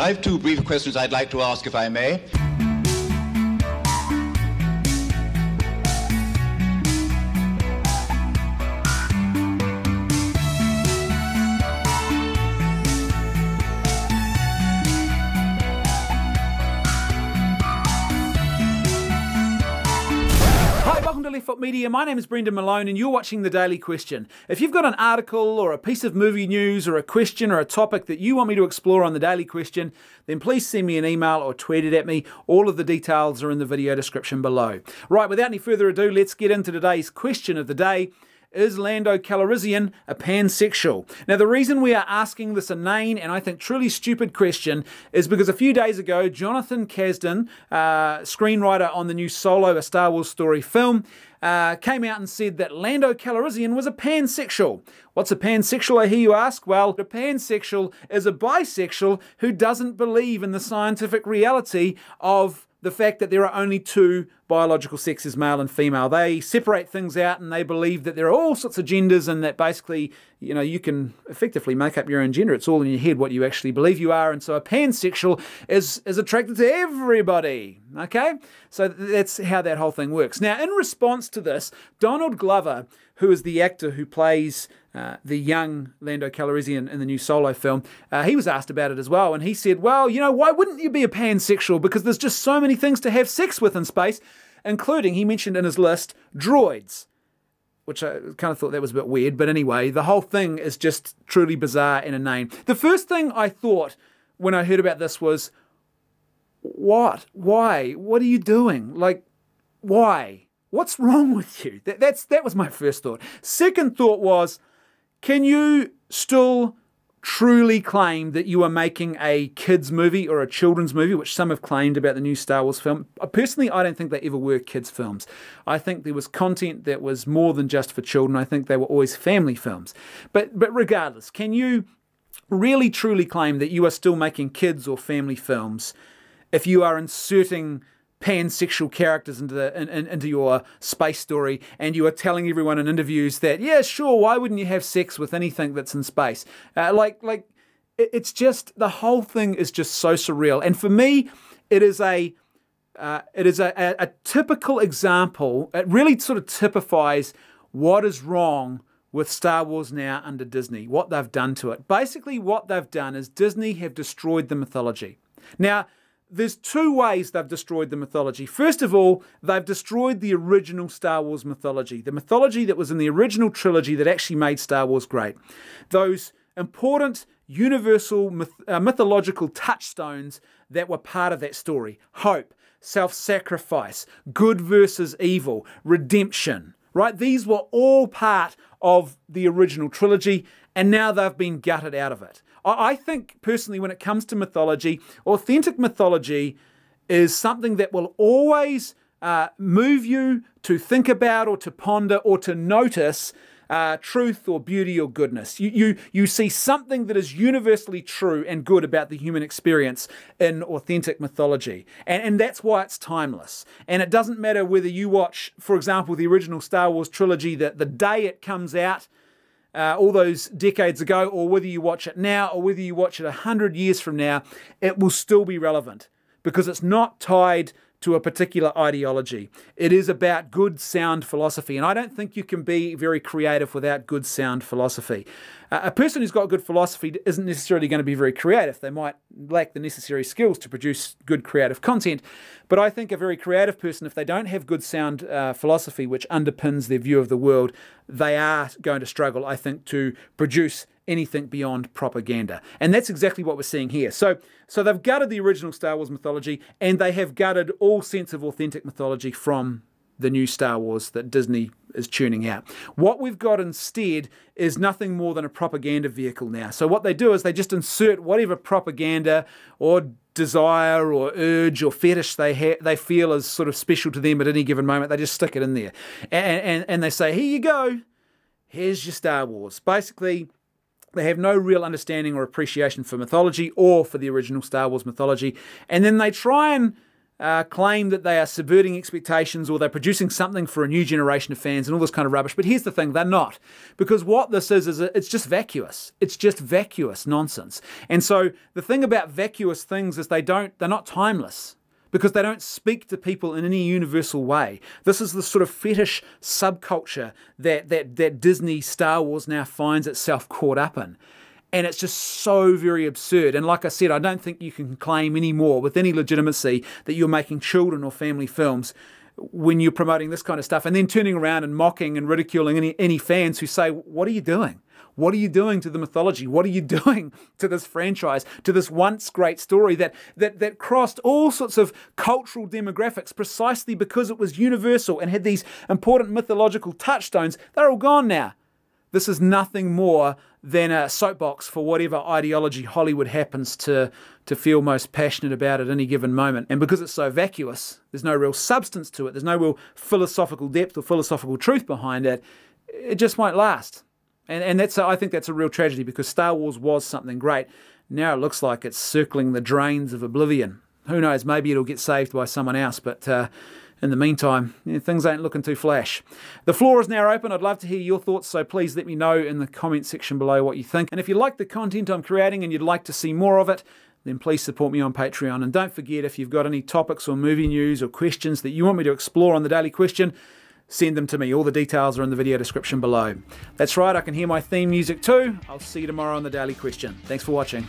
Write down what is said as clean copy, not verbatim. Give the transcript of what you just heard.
I have two brief questions I'd like to ask, if I may. Welcome to Left Foot Media. My name is Brendan Malone and you're watching The Daily Question. If you've got an article or a piece of movie news or a question or a topic that you want me to explore on The Daily Question, then please send me an email or tweet it at me. All of the details are in the video description below. Right, without any further ado, let's get into today's question of the day. Is Lando Calrissian a pansexual? Now, the reason we are asking this inane and I think truly stupid question is because a few days ago, Jonathan Kasdan, screenwriter on the new Solo, a Star Wars story film, came out and said that Lando Calrissian was a pansexual. What's a pansexual, I hear you ask? Well, a pansexual is a bisexual who doesn't believe in the scientific reality of the fact that there are only two biological sexes, male and female. They separate things out and they believe that there are all sorts of genders and that basically, you know, you can effectively make up your own gender. It's all in your head what you actually believe you are. And so a pansexual is attracted to everybody. Okay? So that's how that whole thing works. Now, in response to this, Donald Glover, who is the actor who plays the young Lando Calrissian in the new Solo film, he was asked about it as well. And he said, well, you know, why wouldn't you be a pansexual? Because there's just so many things to have sex with in space, including, he mentioned in his list, droids, which I kind of thought that was a bit weird. But anyway, the whole thing is just truly bizarre and inane. The first thing I thought when I heard about this was, what? Why? What are you doing? Like, why? What's wrong with you? That was my first thought. Second thought was, can you still truly claim that you are making a kids movie or a children's movie, which some have claimed about the new Star Wars film? Personally, I don't think they ever were kids films. I think there was content that was more than just for children. I think they were always family films. But regardless, can you really truly claim that you are still making kids or family films if you are inserting pansexual characters into your space story and you are telling everyone in interviews that, yeah, sure, why wouldn't you have sex with anything that's in space? It's just, the whole thing is just so surreal. And for me, it is a typical example. It really sort of typifies what is wrong with Star Wars now under Disney, what they've done to it. Basically, what they've done is Disney have destroyed the mythology. Now, there's two ways they've destroyed the mythology. First of all, they've destroyed the original Star Wars mythology, the mythology that was in the original trilogy that actually made Star Wars great. Those important, universal, mythological touchstones that were part of that story. Hope, self-sacrifice, good versus evil, redemption, right? These were all part of the original trilogy, and now they've been gutted out of it. I think, personally, when it comes to mythology, authentic mythology is something that will always move you to think about or to ponder or to notice truth or beauty or goodness. You see something that is universally true and good about the human experience in authentic mythology. And that's why it's timeless. And it doesn't matter whether you watch, for example, the original Star Wars trilogy the day it comes out, all those decades ago, or whether you watch it now, or whether you watch it 100 years from now, it will still be relevant because it's not tied to a particular ideology. It is about good, sound philosophy. And I don't think you can be very creative without good, sound philosophy. A person who's got good philosophy isn't necessarily going to be very creative. They might lack the necessary skills to produce good creative content. But I think a very creative person, if they don't have good, sound philosophy which underpins their view of the world, they are going to struggle, I think, to produce anything beyond propaganda. And that's exactly what we're seeing here. So they've gutted the original Star Wars mythology, and they have gutted all sense of authentic mythology from the new Star Wars that Disney is churning out. What we've got instead is nothing more than a propaganda vehicle now. So what they do is they just insert whatever propaganda or desire or urge or fetish they feel is sort of special to them at any given moment. They just stick it in there. And they say, here you go. Here's your Star Wars. Basically, they have no real understanding or appreciation for mythology or for the original Star Wars mythology. And then they try and claim that they are subverting expectations or they're producing something for a new generation of fans and all this kind of rubbish. But here's the thing, they're not. Because what this is it's just vacuous. It's just vacuous nonsense. And so the thing about vacuous things is they're not timeless, because they don't speak to people in any universal way. This is the sort of fetish subculture that Disney Star Wars now finds itself caught up in. And it's just so very absurd. And like I said, I don't think you can claim anymore with any legitimacy that you're making children or family films when you're promoting this kind of stuff and then turning around and mocking and ridiculing any fans who say, what are you doing? What are you doing to the mythology? What are you doing to this franchise, to this once great story that crossed all sorts of cultural demographics precisely because it was universal and had these important mythological touchstones? They're all gone now. This is nothing more than a soapbox for whatever ideology Hollywood happens to feel most passionate about at any given moment. And because it's so vacuous, there's no real substance to it, there's no real philosophical depth or philosophical truth behind it, it just won't last. And I think that's a real tragedy, because Star Wars was something great. Now it looks like it's circling the drains of oblivion. Who knows, maybe it'll get saved by someone else, but in the meantime, things ain't looking too flash. The floor is now open. I'd love to hear your thoughts, so please let me know in the comment section below what you think. And if you like the content I'm creating and you'd like to see more of it, then please support me on Patreon. And don't forget, if you've got any topics or movie news or questions that you want me to explore on The Daily Question, send them to me. All the details are in the video description below. That's right, I can hear my theme music too. I'll see you tomorrow on The Daily Question. Thanks for watching.